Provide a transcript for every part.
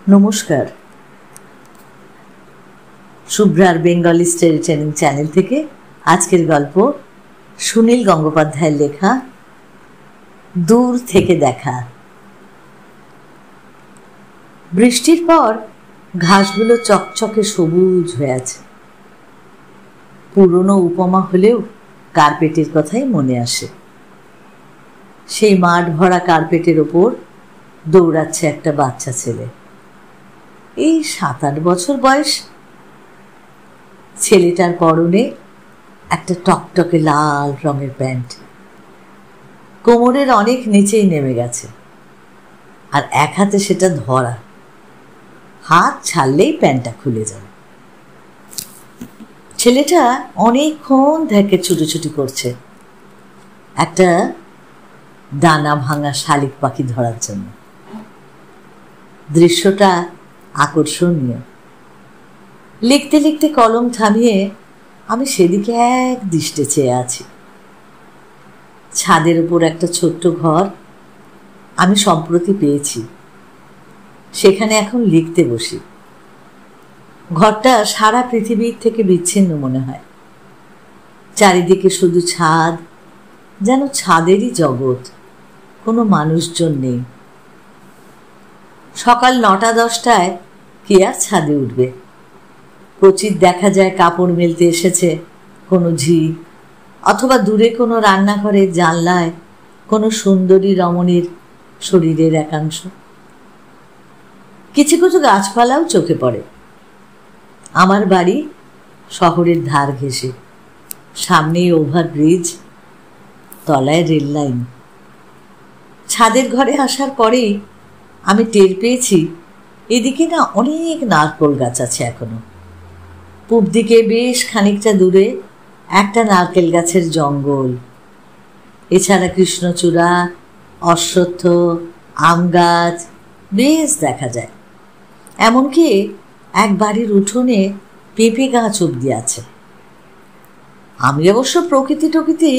নমস্কার, শুভ্রার Bengali story telling channel থেকে আজকের গল্প সুনীল গঙ্গোপাধ্যায়ের লেখা দূর থেকে দেখা। বৃষ্টির পর ঘাসগুলো চকচকে সবুজ হয়ে আছে। পুরনো উপমা হলেও কার্পেটের কথাই মনে আসে। সেই মাঠ ভরা কার্পেটের ওপর দৌড়াচ্ছে একটা বাচ্চা ছেলে। এই 7-8 বছর বয়স। ছেলেটার পরনে একটা টকটকে লাল রঙের প্যান্ট, কোমরের অনেক নিচেই নেমে গেছে, আর এক হাতে সেটা ধরা। হাত ছাড়লেই প্যান্টটা খুলে যাবে। ছেলেটা অনেকক্ষণ থেকে ছুটোছুটি করছে একটা ডানা ভাঙা শালিক পাখি ধরার জন্য। দৃশ্যটা আকর্ষণীয়। লিখতে লিখতে কলম থামিয়ে আমি সেদিকে এক দৃষ্টে চেয়ে আছি। ছাদের উপর একটা ছোট্ট ঘর আমি সম্প্রতি পেয়েছি, সেখানে এখন লিখতে বসি। ঘরটা সারা পৃথিবীর থেকে বিচ্ছিন্ন মনে হয়। চারিদিকে শুধু ছাদ, যেন ছাদেরই জগৎ, কোনো মানুষজন নেই। সকাল 9-10টায় কে আর ছাদে উঠবে? প্রচির দেখা যায় কাপড় মেলতে এসেছে কোনো ঝি, অথবা দূরে কোনো রান্নাঘরের জানলায় কোনো সুন্দরী রমণীর শরীরের একাংশ। কিছু কিছু গাছপালাও চোখে পড়ে। আমার বাড়ি শহরের ধার ঘেঁষে, সামনেই ওভারব্রিজ, তলায় রেল লাইন। ছাদের ঘরে আসার পরেই আমি টের পেয়েছি এদিকে না অনেক নারকেল গাছ আছে এখনো। পূব দিকে বেশ খানিকটা দূরে একটা নারকেল গাছের জঙ্গল। এছাড়া কৃষ্ণচূড়া, অশ্বত্থ, আম গাছ বেশ দেখা যায়। এমনকি এক বাড়ির উঠোনে পেঁপে গাছ অব্দি আছে। আমি অবশ্য প্রকৃতি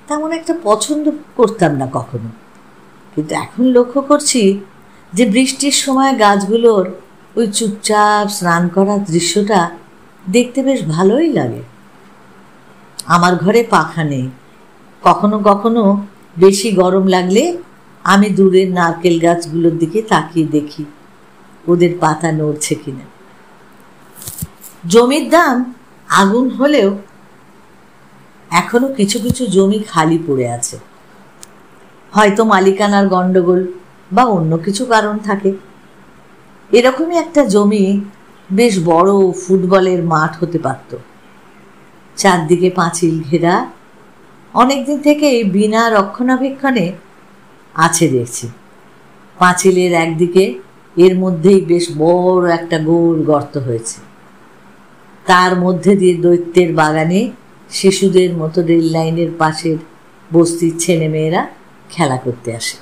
তেমন একটা পছন্দ করতাম না কখনো, কিন্তু এখন লক্ষ্য করছি যে বৃষ্টির সময় গাছগুলোর ওই চুপচাপ স্নান করার দৃশ্যটা দেখতে বেশ ভালোই লাগে। আমার ঘরে পাখা নেই। কখনো কখনো বেশি গরম লাগলে আমি দূরের নারকেল গাছগুলোর দিকে তাকিয়ে দেখি ওদের পাতা নড়ছে কিনা। জমির দাম আগুন হলেও এখনো কিছু কিছু জমি খালি পড়ে আছে। হয়তো মালিকানার গন্ডগোল বা অন্য কিছু কারণ থাকে। এরকমই একটা জমি বেশ বড় ফুটবলের মাঠ হতে পারত। চারদিকে পাঁচিল ঘেরা, অনেকদিন থেকে বিনা রক্ষণাবেক্ষণে আছে দেখছি। পাঁচিলের একদিকে এর মধ্যেই বেশ বড় একটা গোল গর্ত হয়েছে। তার মধ্যে দিয়ে দৈত্যের বাগানে শিশুদের মতো রেল লাইনের পাশের বস্তির ছেলেমেয়েরা খেলা করতে আসে।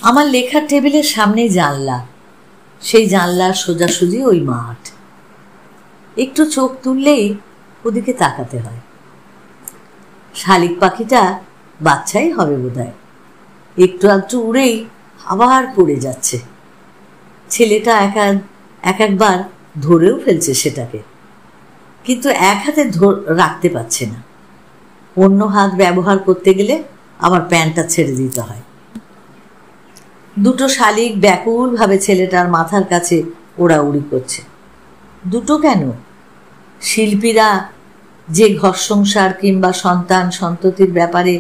আমার লেখার টেবিলের সামনেই জানলা, সেই জানলার সোজাসুজি ওই মাঠ। একটু চোখ তুললেই ওদিকে তাকাতে হয়। শালিক পাখিটা বাচ্চাই হবে বোধহয়, একটু একটু উড়েই আবার পড়ে যাচ্ছে। ছেলেটা একবার ধরেও ফেলছে সেটাকে, কিন্তু এক হাতে রাখতে পারছে না। অন্য হাত ব্যবহার করতে গেলে আবার প্যান্টটা ছেড়ে দিতে হয়। দুটো শালিক ব্যাকুলভাবে ছেলেটার মাথার কাছে ওড়াউড়ি করছে। দুটো কেন, শিল্পীরা যে ঘর সংসার কিংবা সন্তান সন্ততির ব্যাপারে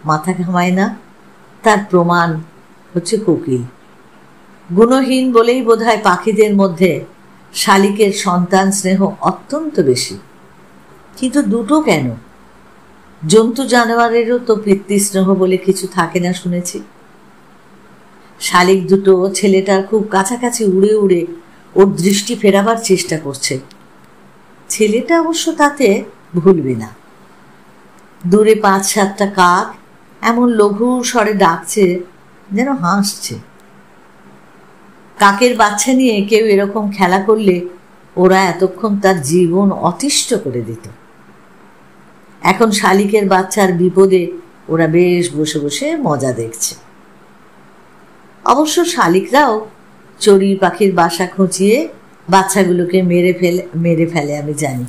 মাথা ঘামায় না, তার প্রমাণ হচ্ছে কোকিল। গুণহীন বলেই বোধহয় পাখিদের মধ্যে শালিকের সন্তান স্নেহ অত্যন্ত বেশি। কিন্তু দুটো কেন? জন্তু জানোয়ারেরও তো পিতৃস্নেহ বলে কিছু থাকে না শুনেছি। শালিক দুটো ছেলেটার খুব কাছাকাছি উড়ে উড়ে ওর দৃষ্টি ফেরাবার চেষ্টা করছে। ছেলেটা অবশ্য তাতে ভুলবে না। দূরে 5-7টা কাক এমন লঘু স্বরে ডাকছে যেন হাসছে। কাকের বাচ্চা নিয়ে কেউ এরকম খেলা করলে ওরা এতক্ষণ তার জীবন অতিষ্ঠ করে দিত। এখন শালিকের বাচ্চার বিপদে ওরা বেশ বসে বসে মজা দেখছে। অবশ্য শালিকরাও চড়ুই পাখির বাসা খুঁচিয়ে বাচ্চাগুলোকে মেরে ফেলে আমি জানি।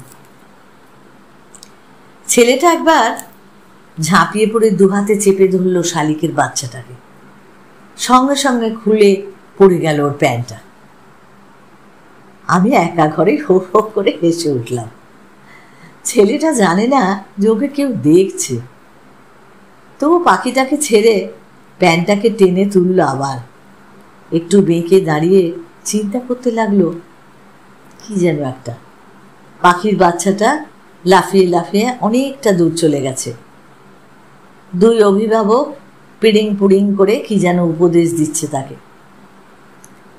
ছেলেটা একবার ঝাঁপিয়ে পড়ে দুহাতে চেপে ধরল শালিকের বাচ্চাটাকে, সঙ্গে সঙ্গে খুলে পড়ে গেল ওর প্যান্টটা। আমি একা ঘরে হো হো করে হেসে উঠলাম। ছেলেটা জানে না যে ওকে কেউ দেখছে। তবু পাখিটাকে ছেড়ে প্যান্টটাকে টেনে তুলল। আবার একটু বেঁকে দাঁড়িয়ে চিন্তা করতে লাগলো কি যেন একটা। পাখির বাচ্চাটা লাফিয়ে লাফিয়ে অনেকটা দূর চলে গেছে। দুই অভিভাবক পিড়িং পুড়িং করে কি যেন উপদেশ দিচ্ছে তাকে।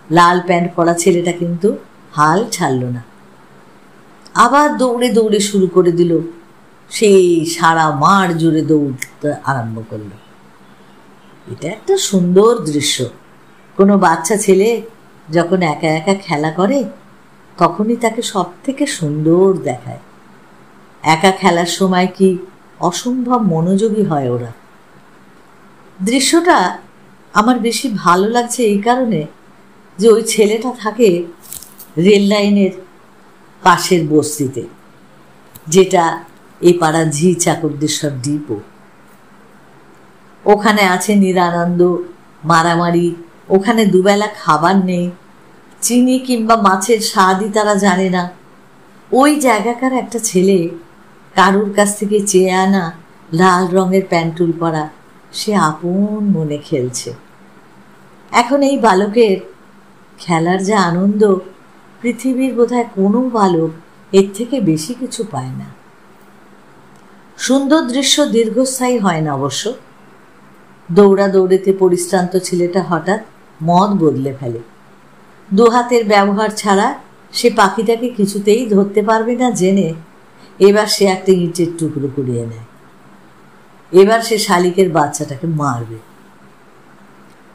লাল প্যান্ট পরা ছেলেটা কিন্তু হাল ছাড়ল না, আবার দৌড়ে দৌড়ে শুরু করে দিল। সেই সারা মাঠ জুড়ে দৌড়তে আরম্ভ করলো। এটা একটা সুন্দর দৃশ্য। কোনো বাচ্চা ছেলে যখন একা একা খেলা করে তখনই তাকে সব থেকে সুন্দর দেখায়। একা খেলার সময় কি অসম্ভব মনোযোগী হয় ওরা। দৃশ্যটা আমার বেশি ভালো লাগছে এই কারণে যে ওই ছেলেটা থাকে রেল লাইনের পাশের বস্তিতে, যেটা এই পাড়া ঝি চাকরদেশ্বর ডিপো। ওখানে আছে নিরানন্দ, মারামারি। ওখানে দুবেলা খাবার নেই, চিনি কিংবা মাছের স্বাদই তারা জানে না। ওই জায়গাকার একটা ছেলে কারুর কাছ থেকে চেয়ে আনা লাল রঙের প্যান্টুল পরা সে আপন মনে খেলছে। এখন এই বালকের খেলার যা আনন্দ, পৃথিবীর বোধহয় কোনো বালক এর থেকে বেশি কিছু পায় না। সুন্দর দৃশ্য দীর্ঘস্থায়ী হয় না অবশ্য। দৌড়াদৌড়িতে পরিশ্রান্ত ছেলেটা হঠাৎ মত বদলে ফেলে। দুহাতের ব্যবহার ছাড়া সে পাখিটাকে কিছুতেই ধরতে পারবে না জেনে এবার সে একটা ইটের টুকরো কুড়িয়ে নেয়। এবার সে শালিকের বাচ্চাটাকে মারবে।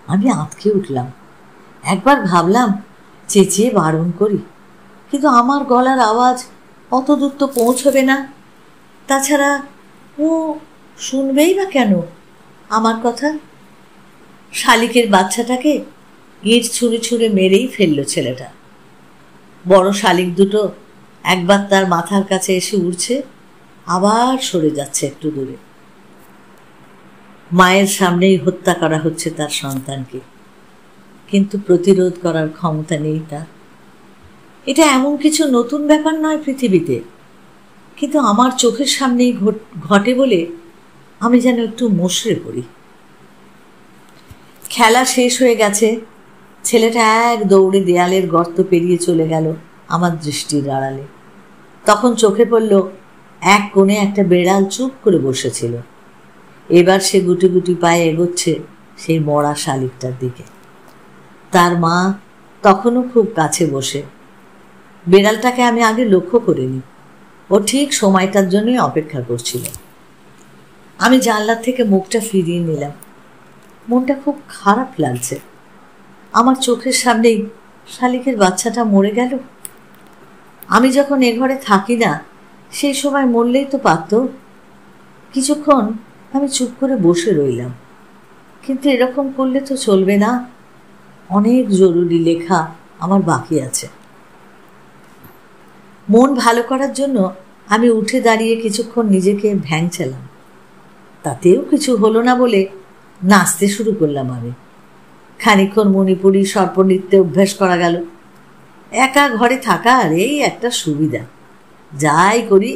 আমি আঁতকে উঠলাম। একবার ভাবলাম চেঁচিয়ে বারণ করি, কিন্তু আমার গলার আওয়াজ অত দূর তো পৌঁছবে না। তাছাড়া ও শুনবেই বা কেন আমার কথা? শালিকের বাচ্চাটাকে ইট ছুঁড়ে ছুঁড়ে মেরেই ফেলল ছেলেটা। বড় শালিক দুটো একবার তার মাথার কাছে এসে উড়ছে, আবার সরে যাচ্ছে একটু দূরে। মায়ের সামনেই হত্যা করা হচ্ছে তার সন্তানকে, কিন্তু প্রতিরোধ করার ক্ষমতা নেই তার। এটা এমন কিছু নতুন ব্যাপার নয় পৃথিবীতে, কিন্তু আমার চোখের সামনেই ঘটে বলে আমি যেন একটু মুষড়ে পড়ি। খেলা শেষ হয়ে গেছে। ছেলেটা এক দৌড়ে দেয়ালের গর্ত পেরিয়ে চলে গেল আমার দৃষ্টির আড়ালে। তখন চোখে পড়ল এক কোণে একটা বেড়াল চুপ করে বসেছিল। এবার সে গুটি গুটি পায়ে এগোচ্ছে সেই মরা শালিকটার দিকে। তার মা তখনও খুব কাছে বসে। বেড়ালটাকে আমি আগে লক্ষ্য করিনি। ও ঠিক সময়টার জন্যই অপেক্ষা করছিল। আমি জানলার থেকে মুখটা ফিরিয়ে নিলাম। মনটা খুব খারাপ লাগছে। আমার চোখের সামনেই শালিকের বাচ্চাটা মরে গেল। আমি যখন এ ঘরে থাকি না সেই সময় মরলেই তো পারত। কিছুক্ষণ আমি চুপ করে বসে রইলাম, কিন্তু এরকম করলে তো চলবে না। অনেক জরুরি লেখা আমার বাকি আছে। মন ভালো করার জন্য আমি উঠে দাঁড়িয়ে কিছুক্ষণ নিজেকে ভ্যাংচালাম। তাতেও কিছু হলো না বলে নাচতে শুরু করলাম। আমি খানিকক্ষণ মণিপুরি সর্পনৃত্যে অভ্যাস করা গেল। একা ঘরে থাকার এই একটা সুবিধা, যাই করি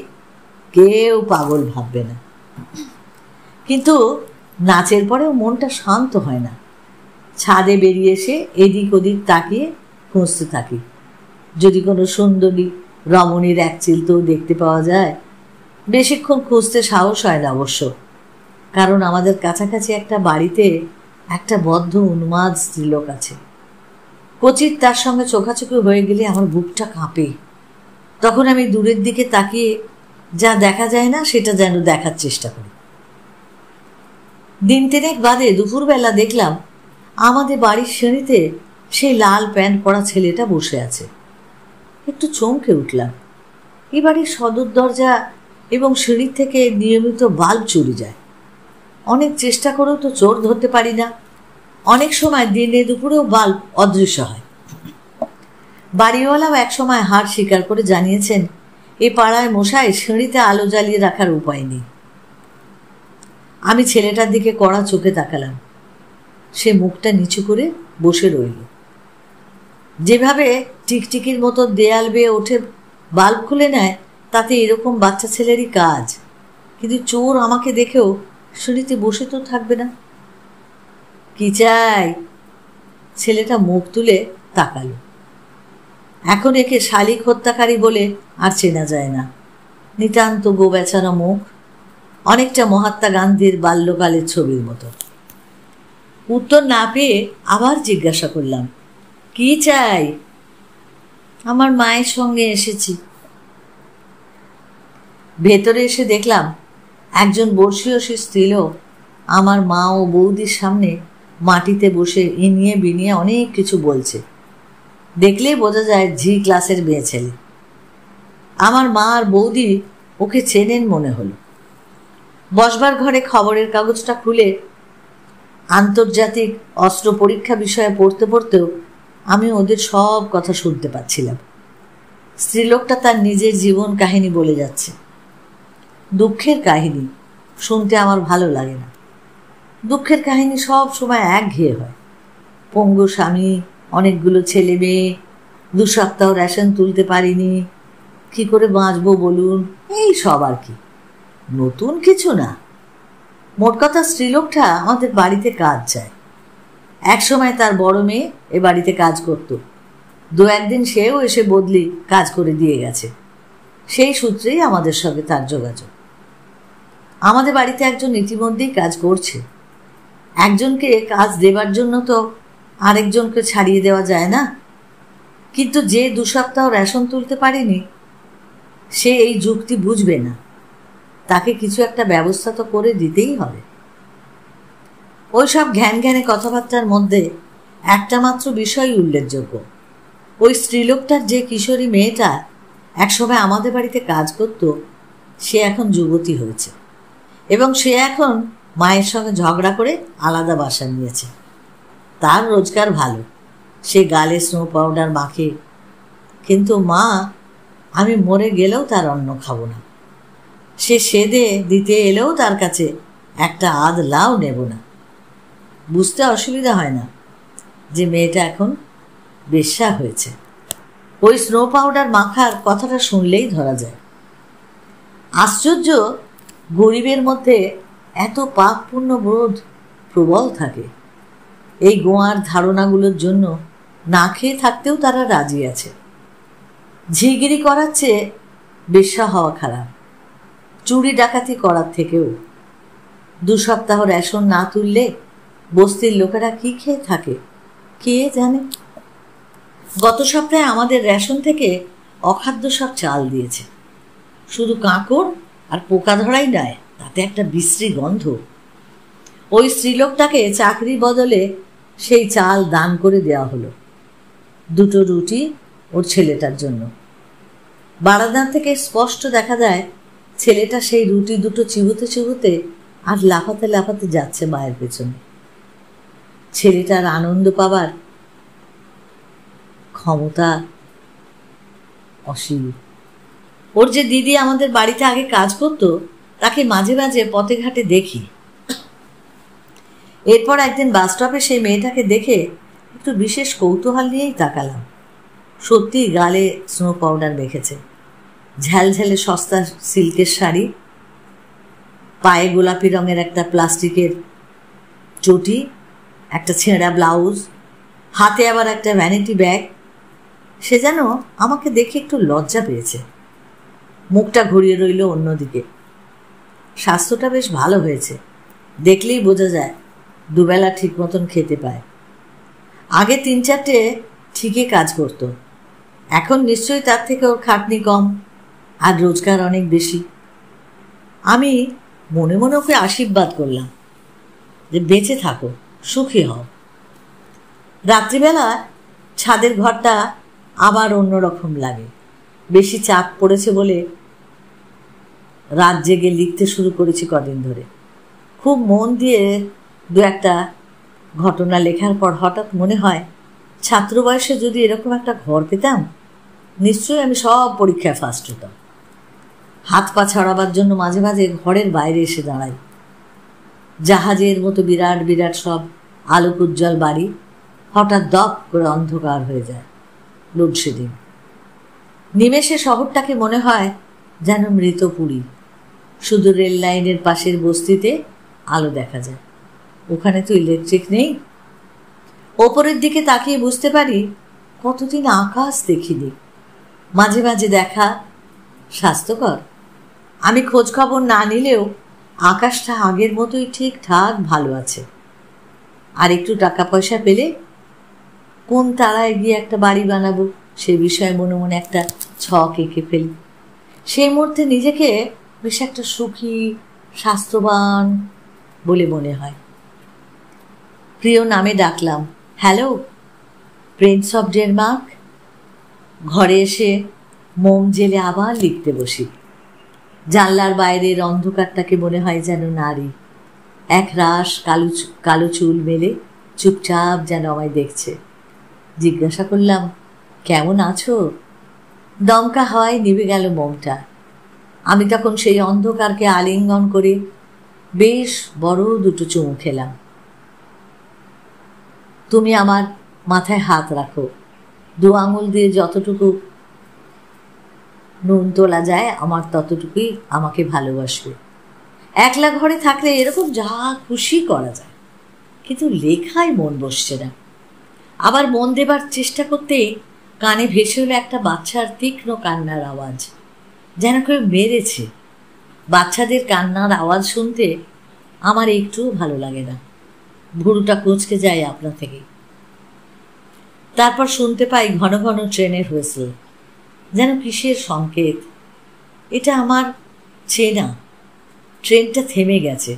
কেউ পাগল ভাববে না। কিন্তু নাচের পরেও মনটা শান্ত হয় না। ছাদে বেরিয়ে এসে এদিক ওদিক তাকিয়ে খুঁজতে থাকি, যদি কোনো সুন্দরী রমণীর এক চিলতেও দেখতে পাওয়া যায়। বেশিক্ষণ খুঁজতে সাহস হয় না অবশ্য, কারণ আমাদের কাছাকাছি একটা বাড়িতে একটা বদ্ধ উন্মাদ স্ত্রীলোক আছে। কচির তার সঙ্গে চোখাচোখি হয়ে গেলে আমার বুকটা কাঁপে। তখন আমি দূরের দিকে তাকিয়ে যা দেখা যায় না সেটা যেন দেখার চেষ্টা করি। দিন তিনেক বাদে দুপুরবেলা দেখলাম আমাদের বাড়ির সিঁড়িতে সেই লাল প্যান্ট পরা ছেলেটা বসে আছে। একটু চমকে উঠলাম। এই বাড়ির সদর দরজা এবং সিঁড়ির থেকে নিয়মিত বাল্ব চুরি যায়। অনেক চেষ্টা করেও তো চোর ধরতে পারি না। অনেক সময় দিনে দুপুরেও বাল্ব অদৃশ্য হয়। বাড়িওয়ালাও একসময় হার স্বীকার করে জানিয়েছেন, এ পাড়ায় মশাই সিঁড়িতে আলো জ্বালিয়ে রাখার উপায় নেই। আমি ছেলেটার দিকে কড়া চোখে তাকালাম। সে মুখটা নিচু করে বসে রইল। যেভাবে টিকটিকির মতো দেয়াল বেয়ে ওঠে বাল্ব খুলে নেয়, তাতে এরকম বাচ্চা ছেলেরই কাজ। কিন্তু চোর আমাকে দেখেও সিঁড়িতে বসে তো থাকবে না। কি চাই? ছেলেটা মুখ তুলে তাকালো। এখন একে শালিক হত্যাকারী বলে আর চেনা যায় না। নিতান্ত গোবেচারা মুখ, অনেকটা মহাত্মা গান্ধীর বাল্যকালের ছবির মতো। উত্তর না পেয়ে আবার জিজ্ঞাসা করলাম, কি চাই? আমার মায়ের সঙ্গে এসেছি। ভেতরে এসে দেখলাম একজন বর্ষীয়সী স্ত্রীলোক আমার মা ও বৌদির সামনে মাটিতে বসে ইনিয়ে বিনিয়ে অনেক কিছু বলছে। দেখলেই বোঝা যায় জি ক্লাসের মেয়ে ছেলে। আমার মা আর বৌদি ওকে চেনেন মনে হলো। বসবার ঘরে খবরের কাগজটা খুলে আন্তর্জাতিক অস্ত্র পরীক্ষা বিষয়ে পড়তে পড়তেও আমি ওদের সব কথা শুনতে পাচ্ছিলাম। স্ত্রীলোকটা তার নিজের জীবন কাহিনী বলে যাচ্ছে। দুঃখের কাহিনী শুনতে আমার ভালো লাগে না। দুঃখের কাহিনী সব সময় একঘেয়ে হয়। পঙ্গু স্বামী, অনেকগুলো ছেলে মেয়ে, 2 সপ্তাহ রেশন তুলতে পারিনি, কি করে বাঁচবো বলুন, এই সব আর কি, নতুন কিছু না। মোট কথা স্ত্রীলোকটা আমাদের বাড়িতে কাজ চায়। একসময় তার বড় মেয়ে এ বাড়িতে কাজ করত। 2-1 দিন সেও এসে বদলি কাজ করে দিয়ে গেছে। সেই সূত্রেই আমাদের সঙ্গে তার যোগাযোগ। আমাদের বাড়িতে একজন ইতিমধ্যেই কাজ করছে। একজনকে কাজ দেবার জন্য তো আরেকজনকে ছাড়িয়ে দেওয়া যায় না। কিন্তু যে 2 সপ্তাহ রেশন তুলতে পারেনি, সে এই যুক্তি বুঝবে না। তাকে কিছু একটা ব্যবস্থা তো করে দিতেই হবে। ওই সব ঘ্যান ঘ্যানে কথাবার্তার মধ্যে একটা মাত্র বিষয় উল্লেখযোগ্য। ওই স্ত্রীলোকটার যে কিশোরী মেয়েটা একসময় আমাদের বাড়িতে কাজ করত, সে এখন যুবতী হয়েছে এবং সে এখন মায়ের সঙ্গে ঝগড়া করে আলাদা বাসা নিয়েছে। তার রোজগার ভালো, সে গালে স্নো পাউডার মাখে। কিন্তু মা, আমি মরে গেলেও তার অন্ন খাবো না। সে সেদে দিতে এলেও তার কাছে একটা আধ লাও নেব না। বুঝতে অসুবিধা হয় না যে মেয়েটা এখন বেশ্যা হয়েছে। ওই স্নো পাউডার মাখার কথাটা শুনলেই ধরা যায়। আশ্চর্য, গরিবের মধ্যে এত পাপপূর্ণ বোধ প্রবল থাকে। এই গোয়ার ধারণাগুলোর জন্য না খেয়ে থাকতেও তারা রাজি আছে। ঝিগিরি করার চেয়ে বেশ্যা হওয়া খারাপ, চুরি ডাকাতি করার থেকেও। 2 সপ্তাহ রেশন না তুললে বস্তির লোকেরা কি খেয়ে থাকে কে জানে। গত সপ্তাহে আমাদের রেশন থেকে অখাদ্য সব চাল দিয়েছে। শুধু কাঁকড় আর পোকা ধরাই নয়, তাতে একটা বিশ্রী গন্ধ। ওই স্ত্রীলোকটাকে চাকরি বদলে সেই চাল দান করে দেওয়া হলো। 2টো রুটি ওর ছেলেটার জন্য। বারান্দা থেকে স্পষ্ট দেখা যায় ছেলেটা সেই রুটি 2টো চিবুতে চিবুতে আর লাফাতে লাফাতে যাচ্ছে মায়ের পেছনে। ছেলেটার আনন্দ পাবার ক্ষমতা অসীম। ওর যে দিদি আমাদের বাড়িতে আগে কাজ করত, তাকে মাঝে মাঝে পথে ঘাটে দেখি। এরপর একদিন বাস স্টপে সেই মেয়েটাকে দেখে একটু বিশেষ কৌতূহল নিয়েই তাকালাম। সত্যি গালে স্নো পাউডার মেখেছে, ঝালঝালে সস্তা সিল্কের শাড়ি, পায়ে গোলাপি রঙের একটা প্লাস্টিকের চটি, একটা ছেঁড়া ব্লাউজ, হাতে আবার একটা ভ্যানিটি ব্যাগ। সে যেন আমাকে দেখে একটু লজ্জা পেয়েছে। মুখটা ঘুরিয়ে রইল অন্যদিকে। স্বাস্থ্যটা বেশ ভালো হয়েছে, দেখলেই বোঝা যায় 2 বেলা ঠিক মতন খেতে পায়। আগে 3-4টে ঠিকই কাজ করত, এখন নিশ্চয়ই তার থেকে ওর খাটনি কম আর রোজগার অনেক বেশি। আমি মনে মনে ওকে আশীর্বাদ করলাম যে বেঁচে থাকো, সুখী হও। রাত্রিবেলা ছাদের ঘরটা আবার অন্যরকম লাগে। বেশি চাপ পড়েছে বলে রাত জেগে লিখতে শুরু করেছি কদিন ধরে। খুব মন দিয়ে 2-একটা ঘটনা লেখার পর হঠাৎ মনে হয় ছাত্র বয়সে যদি এরকম একটা ঘর পেতাম, নিশ্চয়ই আমি সব পরীক্ষায় ফার্স্ট হতাম। হাত পা ছড়াবার জন্য মাঝে মাঝে ঘরের বাইরে এসে দাঁড়াই। জাহাজের মতো বিরাট বিরাট সব আলোকোজ্জ্বল বাড়ি হঠাৎ দপ করে অন্ধকার হয়ে যায়। লোডশেডিং। নিমেষে শহরটাকে মনে হয় যেন মৃতপুরী। শুধু রেল লাইনের পাশের বস্তিতে আলো দেখা যায়, ওখানে তো ইলেকট্রিক নেই। ওপরের দিকে তাকিয়ে বুঝতে পারি কতদিন আকাশ দেখিনি। মাঝে মাঝে দেখা স্বাস্থ্যকর। আমি খোঁজ খবর না নিলেও আকাশটা আগের মতোই ঠিকঠাক ভালো আছে। আর একটু টাকা পয়সা পেলে কোন তারায় গিয়ে একটা বাড়ি বানাবো সে বিষয়ে মনে মনে একটা ছক এঁকে ফেলি। সেই মুহূর্তে নিজেকে বেশ একটা সুখী, স্বাস্থ্যবান বলে মনে হয়। প্রিয় নামে ডাকলাম, হ্যালো প্রিন্স অফ ডেনমার্ক। ঘরে এসে মোম জেলে আবার লিখতে বসি। জানলার বাইরের অন্ধকারটাকে মনে হয় যেন নারী, এক রাশ কালো চুল মেলে চুপচাপ যেন আমায় দেখছে। জিজ্ঞাসা করলাম, কেমন আছো? দমকা হাওয়ায় নিভে গেল মোমটা। আমি তখন সেই অন্ধকারকে আলিঙ্গন করে বেশ বড় দুটো চুমু খেলাম। তুমি আমার মাথায় হাত রাখো, দু আঙুল দিয়ে যতটুকু নুন তোলা যায় আমার ততটুকুই আমাকে ভালোবাসবে। একলা ঘরে থাকলে এরকম যা খুশি করা যায়, কিন্তু লেখায় মন বসছে না। আবার মন দেবার চেষ্টা করতেই কানে ভেসে হলো একটা বাচ্চার তীক্ষ্ণ কান্নার আওয়াজ, যেন কেউ মেরেছে। বাচ্চাদের কান্নার আওয়াজ শুনতে আমার একটুও ভালো লাগে না, ভুরুটা কুঁচকে যায় আপনা থেকে। তারপর শুনতে পাই ঘন ঘন ট্রেনের হুইসেল, যেন কিসের সংকেত। এটা আমার চেনা। ট্রেনটা থেমে গেছে।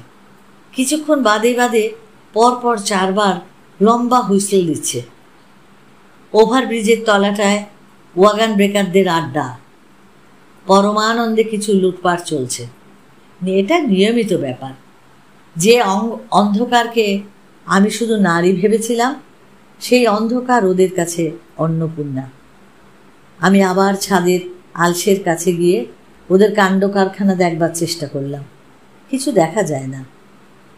কিছুক্ষণ বাদে বাদে পরপর 4 বার লম্বা হুইসেল দিচ্ছে। ওভারব্রিজের তলাটায় ওয়াগান ব্রেকারদের আড্ডা। পরমানন্দে কিছু লুটপাট চলছে। এটা নিয়মিত ব্যাপার। যে অন্ধকারকে আমি শুধু নারী ভেবেছিলাম, সেই অন্ধকার ওদের কাছে অন্নপূর্ণা। আমি আবার ছাদের আলসের কাছে গিয়ে ওদের কাণ্ড কারখানা দেখবার চেষ্টা করলাম। কিছু দেখা যায় না।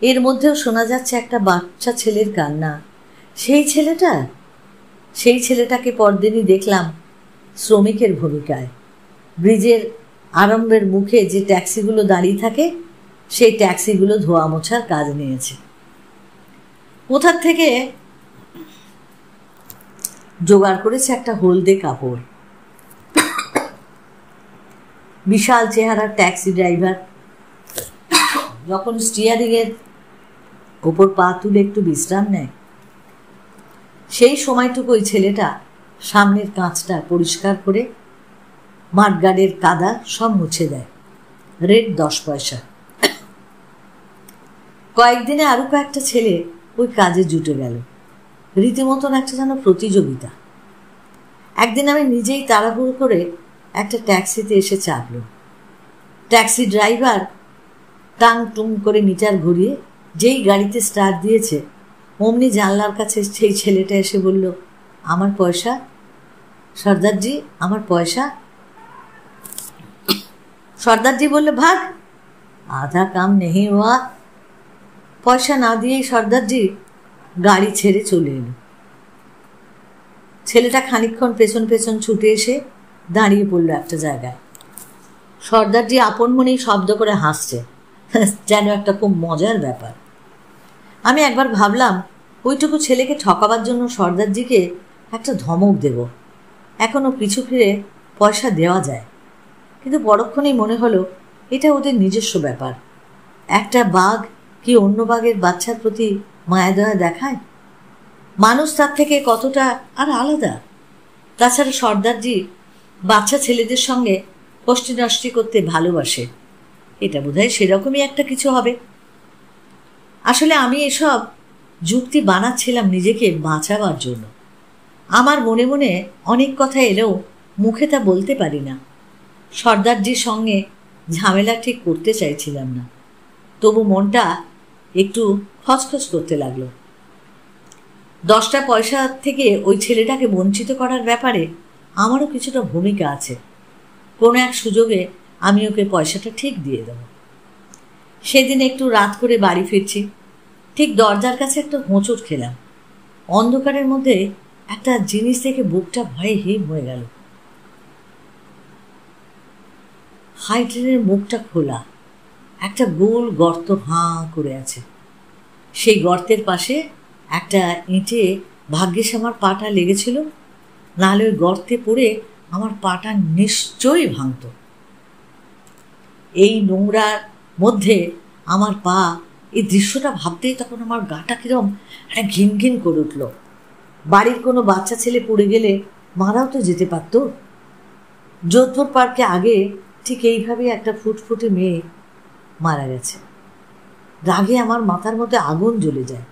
এর মধ্যেও শোনা যাচ্ছে একটা বাচ্চা ছেলের কান্না। সেই ছেলেটাকে পরদিনই দেখলাম শ্রমিকের ভূমিকায়। ব্রিজের আরম্ভের মুখে যে ট্যাক্সিগুলো দাঁড়িয়ে থাকে, সেই ট্যাক্সিগুলো ধোয়া মোছার কাজ নিয়েছে। কোথার থেকে জোগাড় করেছে একটা হলদে কাপড়। বিশাল চেহারার ট্যাক্সি ড্রাইভার যখন স্টিয়ারিংয়ের ওপর পা তুলে একটু বিশ্রাম নেয়, সেই সময়টুকু ওই ছেলেটা সামনের কাঁচটা পরিষ্কার করে মাঠগার্ডের কাদা সব মুছে দেয়। রেট 10 পয়সা। কয়েকদিনে আরো কয়েকটা ছেলে ওই কাজে জুটে গেল। রীতিমতন একটা যেন প্রতিযোগিতা। একদিন আমি নিজেই তাড়াহুড়ো করে একটা ট্যাক্সিতে এসে চাপল। ট্যাক্সি ড্রাইভার টাং টুং করে মিটার ঘুরিয়ে যেই গাড়িতে স্টার্ট দিয়েছে, অমনি জানলার কাছে সেই ছেলেটা এসে বলল, আমার পয়সা সর্দারজি, আমার পয়সা। সর্দারজি বলল, ভাগ, আধা কাম নেই হওয়া। পয়সা না দিয়েই সর্দারজি গাড়ি ছেড়ে চলে এলো। ছেলেটা খানিকক্ষণ পেছন পেছন ছুটে এসে দাঁড়িয়ে পড়ল একটা জায়গায়। সর্দারজি আপন মনেই শব্দ করে হাসছে, যেন একটা খুব মজার ব্যাপার। আমি একবার ভাবলাম ওইটুকু ছেলেকে ঠকাবার জন্য সর্দারজিকে একটা ধমক দেব। এখনও পিছু ফিরে পয়সা দেওয়া যায়, কিন্তু পরক্ষণেই মনে হলো এটা ওদের নিজস্ব ব্যাপার। একটা বাঘ কি অন্য বাঘের বাচ্চার প্রতি মায়া দয়া দেখায়? মানুষ তার থেকে কতটা আর আলাদা। তাছাড়া সর্দারজি বাচ্চা ছেলেদের সঙ্গে কষ্টি নষ্টি করতে ভালোবাসে। এটা বোধহয় সেরকমই একটা কিছু হবে। আসলে আমি এসব যুক্তি বানাচ্ছিলাম নিজেকে বাঁচাবার জন্য। আমার মনে মনে অনেক কথা এলেও মুখে তা বলতে পারি না। সর্দারজির সঙ্গে ঝামেলা ঠিক করতে চাইছিলাম না, তবু মনটা একটু খচখচ করতে লাগলো। 10টা পয়সা থেকে ওই ছেলেটাকে বঞ্চিত করার ব্যাপারে আমারও কিছুটা ভূমিকা আছে। কোনো এক সুযোগে আমি ওকে পয়সাটা ঠিক দিয়ে দেব। সেদিন একটু রাত করে বাড়ি ফিরছি, ঠিক দরজার কাছে একটা হোঁচট খেলাম। অন্ধকারের মধ্যে একটা জিনিস দেখে বুকটা ভয়ে হিম হয়ে গেল। হাই ট্রেনের মুখটা খোলা, একটা গোল গর্ত হাঁ করে আছে। সেই গর্তের পাশে একটা ইঁটে ভাগ্যিস আমার পাটা লেগেছিল, নাহলে ওই গর্তে পড়ে আমার পাটা নিশ্চয়ই ভাঙত। এই নোংরার মধ্যে আমার পা, এই দৃশ্যটা ভাবতেই তখন আমার গাটা কিরম একটা ঘিন ঘিন করে উঠল। বাড়ির কোনো বাচ্চা ছেলে পড়ে গেলে মারাও তো যেতে পারত। যোধপুর পার্কে আগে ঠিক এইভাবে একটা ফুটফুটে মেয়ে মারা গেছে। রাগে আমার মাথার মধ্যে আগুন জ্বলে যায়।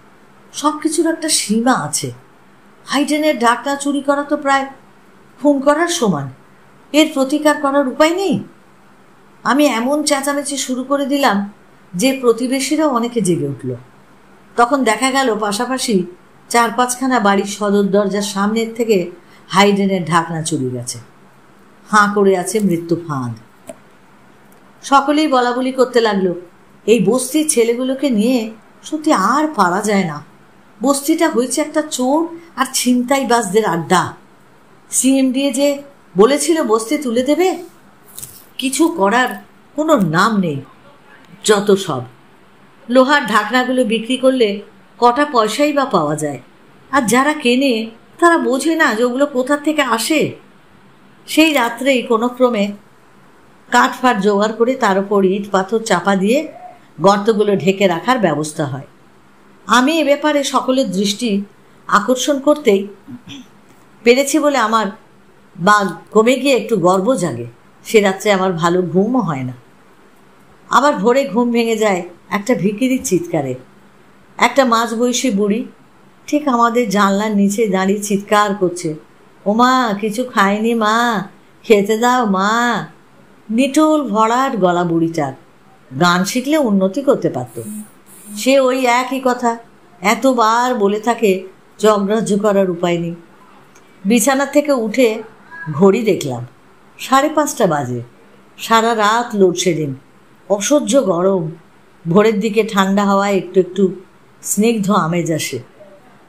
সব কিছুর একটা সীমা আছে। হাইটেনের ঢাকনা চুরি করা তো প্রায় খুন করার সমান। এর প্রতিকার করার উপায় নেই। আমি এমন চেঁচামেচি শুরু করে দিলাম যে প্রতিবেশীরাও অনেকে জেগে উঠল। তখন দেখা গেল পাশাপাশি 4-5খানা বাড়ির সদর দরজার সামনের থেকে হাইডেনের ঢাকনা চুরি গেছে। হাঁ করে আছে মৃত্যু ফাঁদ। সকলেই বলা বলি করতে লাগলো, এই বস্তির ছেলেগুলোকে নিয়ে সত্যি আর পারা যায় না। বস্তিটা হয়েছে একটা চোর আর ছিনতাইবাজদের আড্ডা। সিএমডি যে বলেছিল বস্তি তুলে দেবে, কিছু করার কোনো নাম নেই। যত সব লোহার ঢাকনাগুলো বিক্রি করলে কটা পয়সাই বা পাওয়া যায়, আর যারা কেনে তারা বোঝে না যে ওগুলো কোথা থেকে আসে। সেই রাত্রেই কোনো ক্রমে কাঠ ফাট জোগাড় করে তার উপর ইট পাথর চাপা দিয়ে গর্তগুলো ঢেকে রাখার ব্যবস্থা হয়। আমি এ ব্যাপারে সকলের দৃষ্টি আকর্ষণ করতেই পেরেছি বলে আমার বা কমে গিয়ে একটু গর্ব জাগে। সে রাত্রে আমার ভালো ঘুমও হয় না। আবার ভোরে ঘুম ভেঙে যায় একটা ভিখিরির চিৎকারে। একটা মাঝবয়সী বুড়ি ঠিক আমাদের জানলার নিচে দাঁড়িয়ে চিৎকার করছে, ও মা, কিছু খায়নি মা, খেতে দাও মা। নিটোল ভরাট গলা বুড়িটার। গান শিখলে উন্নতি করতে পারত। সে ওই একই কথা এতবার বলে থাকে যে অগ্রাহ্য করার উপায় নেই। বিছানা থেকে উঠে ঘড়ি দেখলাম, 5:30 বাজে। সারা রাত লোডশেডিং, অসহ্য গরম। ভোরের দিকে ঠান্ডা হাওয়ায় একটু একটু স্নিগ্ধ আমেজ আসে।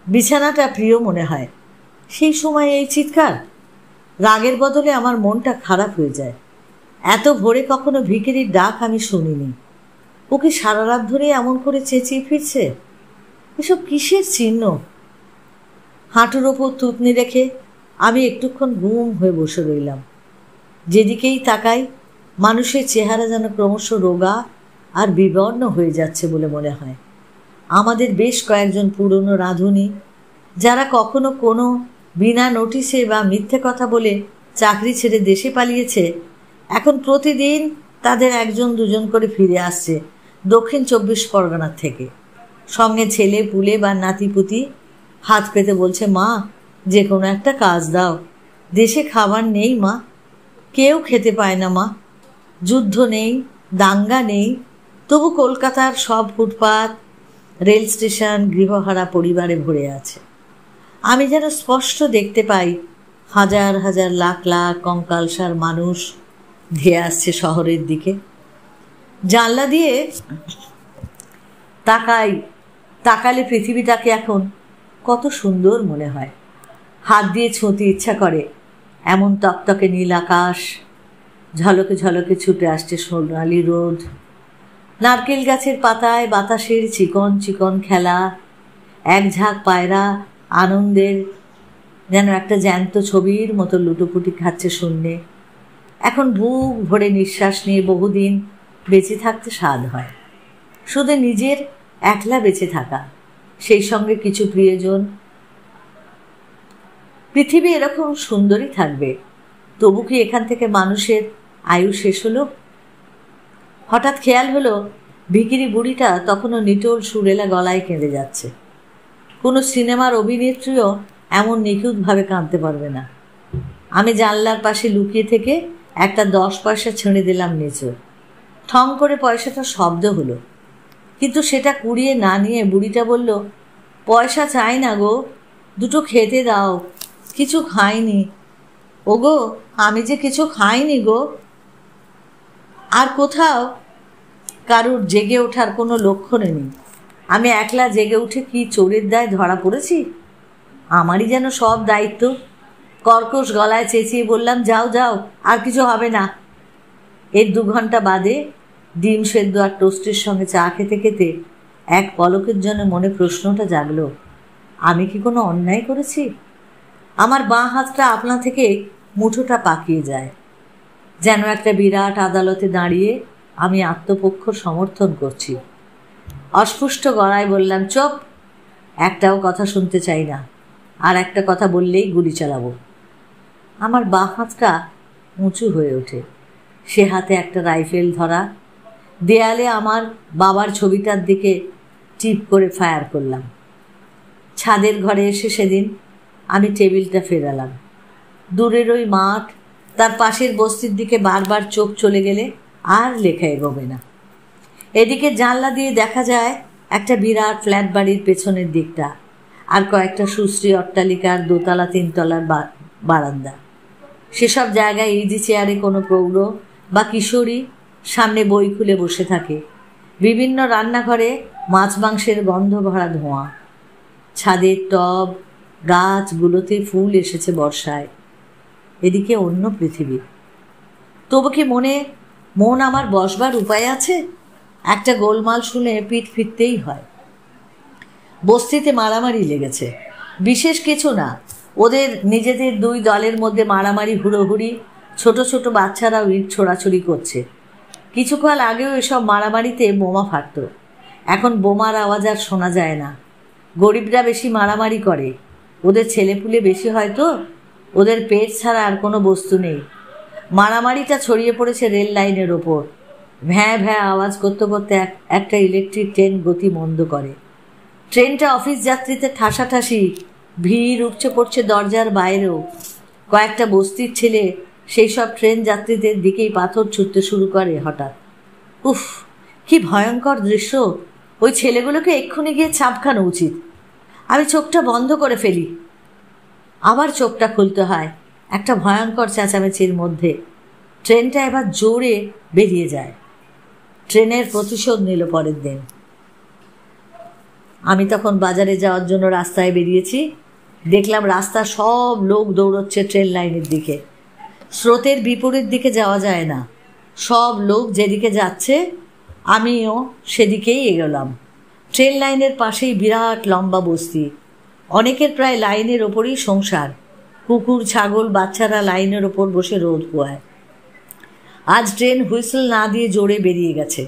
বিছানাটা প্রিয় মনে হয়। সেই সময় এই চিৎকার, রাগের বদলে আমার মনটা খারাপ হয়ে যায়। এত ভোরে কখনো ভিখিরির ডাক আমি শুনিনি। ওকে সারা রাত ধরে এমন করে চেঁচিয়ে ফিরছে। এসব কিসের চিহ্ন? হাঁটুর ওপর থুতনি রেখে আমি একটুক্ষণ গুম হয়ে বসে রইলাম। যেদিকেই তাকাই মানুষের চেহারা যেন ক্রমশ রোগা আর বিবর্ণ হয়ে যাচ্ছে বলে মনে হয়। আমাদের বেশ কয়েকজন পুরনো রাঁধুনি, যারা কখনো কোনো বিনা নোটিশে বা মিথ্যে কথা বলে চাকরি ছেড়ে দেশে পালিয়েছে, এখন প্রতিদিন তাদের 1-2 করে ফিরে আসছে দক্ষিণ 24 পরগনার থেকে। সঙ্গে ছেলে পুলে বা নাতিপুতি হাত পেতে বলছে, মা, যে কোনো একটা কাজ দাও, দেশে খাবার নেই মা, কেউ খেতে পায় না মা। যুদ্ধ নেই, দাঙ্গা নেই, তবু কলকাতার সব ফুটপাত, রেল স্টেশন গৃহহারা পরিবারে ভরে আছে। আমি যেন স্পষ্ট দেখতে পাই হাজার হাজার লাখ লাখ কঙ্কালসার মানুষ ধেয়ে আসছে শহরের দিকে। জানলা দিয়ে তাকালে পৃথিবীটাকে এখন কত সুন্দর মনে হয়। হাত দিয়ে ছুঁতে ইচ্ছা করে। এমন তকতকে নীল আকাশ, ঝলকে ঝলকে ছুটে আসছে সোনালি রোদ, নারকেল গাছের পাতায় বাতাসের চিকন চিকন খেলা, এক ঝাঁক পায়রা আনন্দের যেন একটা জ্যান্ত ছবির মতো লুটোপুটি খাচ্ছে শূন্যে। এখন বুক ভরে নিঃশ্বাস নিয়ে বহুদিন বেঁচে থাকতে স্বাদ হয়। শুধু নিজের একলা বেঁচে থাকা, সেই সঙ্গে কিছু প্রিয়জন। পৃথিবী এরকম সুন্দরই থাকবে। তবু কি এখান থেকে মানুষের আয়ু শেষ হলো? হঠাৎ খেয়াল হলো ভিখিরি বুড়িটা তখনও নিটোল সুরেলা গলায় কেঁদে যাচ্ছে। কোনো সিনেমার অভিনেত্রীও এমন নিখুঁতভাবে কাঁদতে পারবে না। আমি জানলার পাশে লুকিয়ে থেকে একটা 10 পয়সা ছেড়ে দিলাম নিচে। ঠং করে পয়সাটা শব্দ হলো, কিন্তু সেটা কুড়িয়ে না নিয়ে বুড়িটা বলল, পয়সা চাই না গো, দুটো খেতে দাও, কিছু খাইনি। ওগো, আমি যে কিছু খাইনি গো। আর কোথাও কারুর জেগে ওঠার কোনো লক্ষণ নেই। আমি একলা জেগে উঠে কি চোরের দায় ধরা পড়েছি? আমারই যেন সব দায়িত্ব। কর্কশ গলায় চেঁচিয়ে বললাম, যাও যাও, আর কিছু হবে না। এর 2 ঘন্টা বাদে ডিম সেদ্ধ আর টোস্টের সঙ্গে চা খেতে খেতে এক পলকের জন্য মনে প্রশ্নটা জাগলো, আমি কি কোনো অন্যায় করেছি? আমার বাঁ হাতটা আপনা থেকে মুঠোটা পাকিয়ে যায়, যেন একটা বিরাট আদালতে দাঁড়িয়ে আমি আত্মপক্ষ সমর্থন করছি। অস্পষ্ট গলায় বললাম, চুপ, একটাও কথা শুনতে চাই না, আর একটা কথা বললেই গুলি চালাবো। আমার বাঁ হাতটা উঁচু হয়ে ওঠে, সে হাতে একটা রাইফেল ধরা। দেয়ালে আমার বাবার ছবিটার দিকে টিপ করে ফায়ার করলাম। ছাদের ঘরে এসে সেদিন আমি টেবিলটা ফেরালাম। দূরের ওই মাঠ, তার পাশের বস্তির দিকে বারবার চোখ চলে গেলে আর লেখা এগোবে না। এদিকে জানলা দিয়ে দেখা যায় একটা বিরাট ফ্ল্যাট বাড়ির পেছনের দিকটা, আর কয়েকটা সুশ্রী অট্টালিকার 2 তলা 3 তলার বারান্দা। সেসব জায়গায় ইজি চেয়ারে কোনো প্রৌঢ় বা কিশোরী সামনে বই খুলে বসে থাকে। বিভিন্ন রান্নাঘরে মাছ মাংসের গন্ধ ভরা ধোঁয়া। ছাদের টব গাছগুলোতে ফুল এসেছে বর্ষায়। এদিকে অন্য পৃথিবী। তবু কি মন আমার বসবার উপায় আছে? একটা গোলমাল শুনে পিঠ ফিরতেই হয়। বস্তিতে মারামারি লেগেছে। বিশেষ কিছু না, ওদের নিজেদের 2 দলের মধ্যে মারামারি, হুড়োহুড়ি। ছোট ছোট বাচ্চারাও ইট ছোড়াছুড়ি করছে। কিছুকাল আগেও এসব মারামারিতে বোমা ফাটত। এখন বোমার আওয়াজ আর শোনা যায় না। গরিবরা বেশি মারামারি করে, ওদের ছেলেপুলে বেশি হয় তো, ওদের পেট ছাড়া আর কোনো বস্তু নেই। মারামারিটা ছড়িয়ে পড়েছে রেল লাইনের ওপর। ভ্যাঁ ভ্যাঁ আওয়াজ করতে করতে একটা ইলেকট্রিক ট্রেন গতি মন্দ করে। ট্রেনটা অফিস যাত্রীতে ঠাসাঠাসি, ভিড় উপচে পড়ছে দরজার বাইরেও। কয়েকটা বস্তির ছেলে সেই সব ট্রেন যাত্রীদের দিকেই পাথর ছুটতে শুরু করে হঠাৎ। উফ, কি ভয়ঙ্কর দৃশ্য! ওই ছেলেগুলোকে এক্ষুনি গিয়ে ছাপখানো উচিত। আমি চোখটা বন্ধ করে ফেলি, আবার চোখটা খুলতে হয় একটা ভয়ঙ্কর চেঁচামেচির মধ্যে। ট্রেনটা এবার জোরে বেরিয়ে যায়। ট্রেনের প্রতিশোধ নিল পরের দিন। আমি তখন বাজারে যাওয়ার জন্য রাস্তায় বেরিয়েছি। দেখলাম রাস্তা সব লোক দৌড়চ্ছে ট্রেন লাইনের দিকে। স্রোতের বিপরীত দিকে যাওয়া যায় না। সব লোক যেদিকে যাচ্ছে আমিও সেদিকেই এগোলাম। ট্রেন লাইনের পাশেই বিরাট লম্বা বস্তি। অনেকের প্রায় লাইনের ওপরই সংসার। কুকুর, ছাগল, বাচ্চারা লাইনের ওপর বসে রোদ পোয়ায়। আজ ট্রেন হুইসেল না দিয়ে জোরে বেরিয়ে গেছে।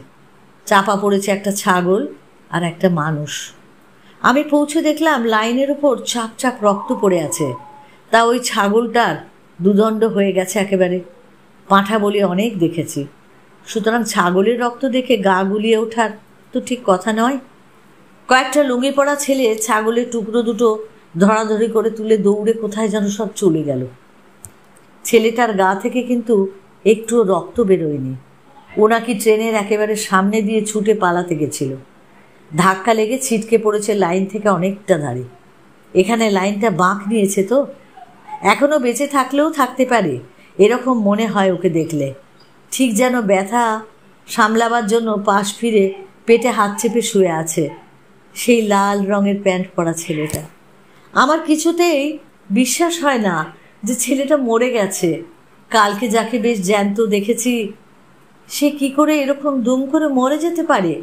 চাপা পড়েছে একটা ছাগল আর একটা মানুষ। আমি পৌঁছে দেখলাম লাইনের ওপর চাপ চাপ রক্ত পড়ে আছে। তা ওই ছাগলটার দুদণ্ড হয়ে গেছে একেবারে। পাঁঠা বলে অনেক দেখেছি, সুতরাং ছাগলের রক্ত দেখে গা গুলিয়ে ওঠার তো ঠিক কথা নয়। কয়েকটা লুঙ্গি পরা ছেলে ছাগলের টুকরো দুটো ধরাধরি করে তুলে দৌড়ে কোথায় যেন সব চলে গেল। ছেলেটার গা থেকে কিন্তু একটুও রক্ত বেরোয়নি। ও নাকি ট্রেনের একেবারে সামনে দিয়ে ছুটে পালাতে গেছিল। ধাক্কা লেগে ছিটকে পড়েছে লাইন থেকে অনেকটা ধারে। এখানে লাইনটা বাঁক নিয়েছে তো, এখনো বেঁচে থাকলেও থাকতে পারে এরকম মনে হয় ওকে দেখলে। ঠিক যেন ব্যথা সামলাবার জন্য পাশ ফিরে পেটে হাত চেপে শুয়ে আছে সেই লাল রঙের প্যান্ট পরা ছেলেটা। আমার কিছুতেই বিশ্বাস হয় না যে ছেলেটা মরে গেছে। কালকে যাকে বেশ জ্যান্ত দেখেছি, সে কি করে এরকম দুম করে মরে যেতে পারে?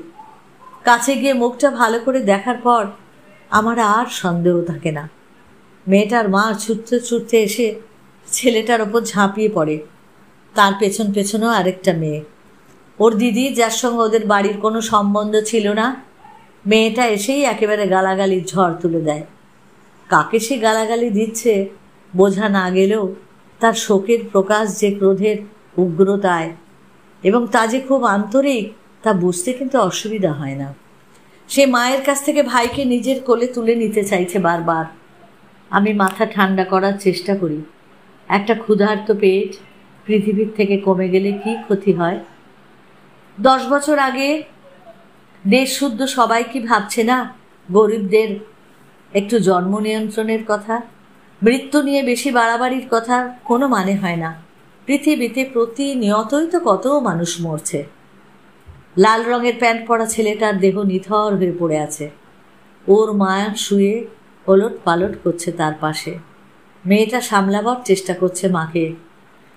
কাছে গিয়ে মুখটা ভালো করে দেখার পর আমার আর সন্দেহ থাকে না। মেয়েটার মা ছুটতে ছুটতে এসে ছেলেটার ওপর ঝাঁপিয়ে পড়ে। তার পেছন পেছনেও আরেকটা মেয়ে, ওর দিদি, যার সঙ্গে ওদের বাড়ির কোনো সম্বন্ধ ছিল না। মেয়েটা এসেই একেবারে গালাগালির ঝড় তুলে দেয়। কাকে সে গালাগালি দিচ্ছে বোঝা না গেলেও তার শোকের প্রকাশ যে ক্রোধের উগ্রতায়, এবং তা যে খুব আন্তরিক, তা বুঝতে কিন্তু অসুবিধা হয় না। সে মায়ের কাছ থেকে ভাইকে নিজের কোলে তুলে নিতে চাইছে বারবার। আমি মাথা ঠান্ডা করার চেষ্টা করি। একটা ক্ষুধার্ত পেট পৃথিবীর থেকে কমে গেলে কি ক্ষতি হয়? 10 বছর আগে দেশ শুদ্ধ সবাই কি ভাবছে না গরিবদের একটু জন্ম নিয়ন্ত্রণের কথা, মৃত্যু নিয়ে বেশি বাড়াবাড়ির কথা কোনো মানে হয় না। পৃথিবীতে প্রতিনিয়তই তো কত মানুষ মরছে। লাল রঙের প্যান্ট পরা ছেলেটার দেহ নিথর হয়ে পড়ে আছে। ওর মা শুয়ে ওলট পালট করছে তার পাশে। মেয়েটা সামলাবার চেষ্টা করছে মাকে।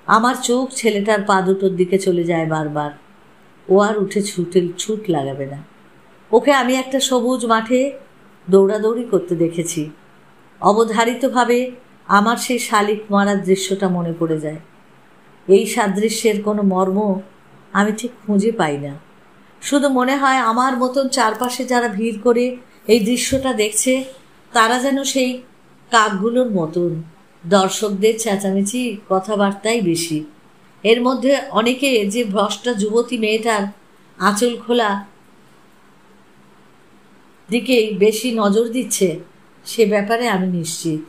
আমার চোখ ছেলেটার পা দুটোর দিকে চলে যায় বারবার। ও আর উঠে ছুট লাগাবে না। ওকে আমি একটা সবুজ মাঠে দৌড়াদৌড়ি করতে দেখেছি। অবধারিতভাবে আমার সেই শালিক মারার দৃশ্যটা মনে পড়ে যায়। এই সাদৃশ্যের কোনো মর্ম আমি ঠিক খুঁজে পাই না। শুধু মনে হয় আমার মতন চারপাশে যারা ভিড় করে এই দৃশ্যটা দেখছে তারা যেন সেই কাকগুলোর মতন। দর্শকদের চেঁচামেচি কথাবার্তাই বেশি। এর মধ্যে অনেকে যে ভ্রষ্টা যুবতী মেয়েটার আঁচল খোলা দিকেই বেশি নজর দিচ্ছে সে ব্যাপারে আমি নিশ্চিত।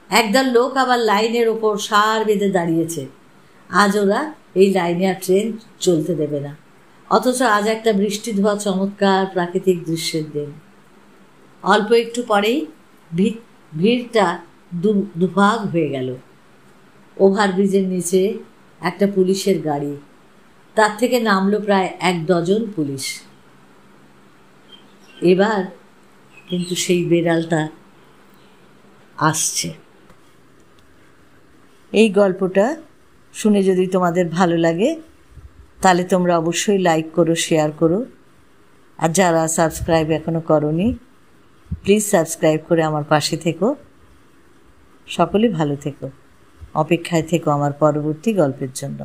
একদল লোক আবার লাইনের ওপর সার বেঁধে দাঁড়িয়েছে। আজ ওরা এই লাইনে আর ট্রেন চলতে দেবে না। অথচ আজ একটা বৃষ্টি ধোয়া চমৎকার প্রাকৃতিক দৃশ্যের দিন। অল্প একটু পরেই ভিড়টা দুভাগ হয়ে গেল। ওভারব্রিজের নিচে একটা পুলিশের গাড়ি, তার থেকে নামলো প্রায় 1 ডজন পুলিশ। এবার কিন্তু সেই বেড়ালটা আসছে। এই গল্পটা শুনে যদি তোমাদের ভালো লাগে তাহলে তোমরা অবশ্যই লাইক করো, শেয়ার করো। আর যারা সাবস্ক্রাইব এখনো করোনি প্লিজ সাবস্ক্রাইব করে আমার পাশে থেকো। সকলে ভালো থেকো, অপেক্ষায় থেকো আমার পরবর্তী গল্পের জন্য।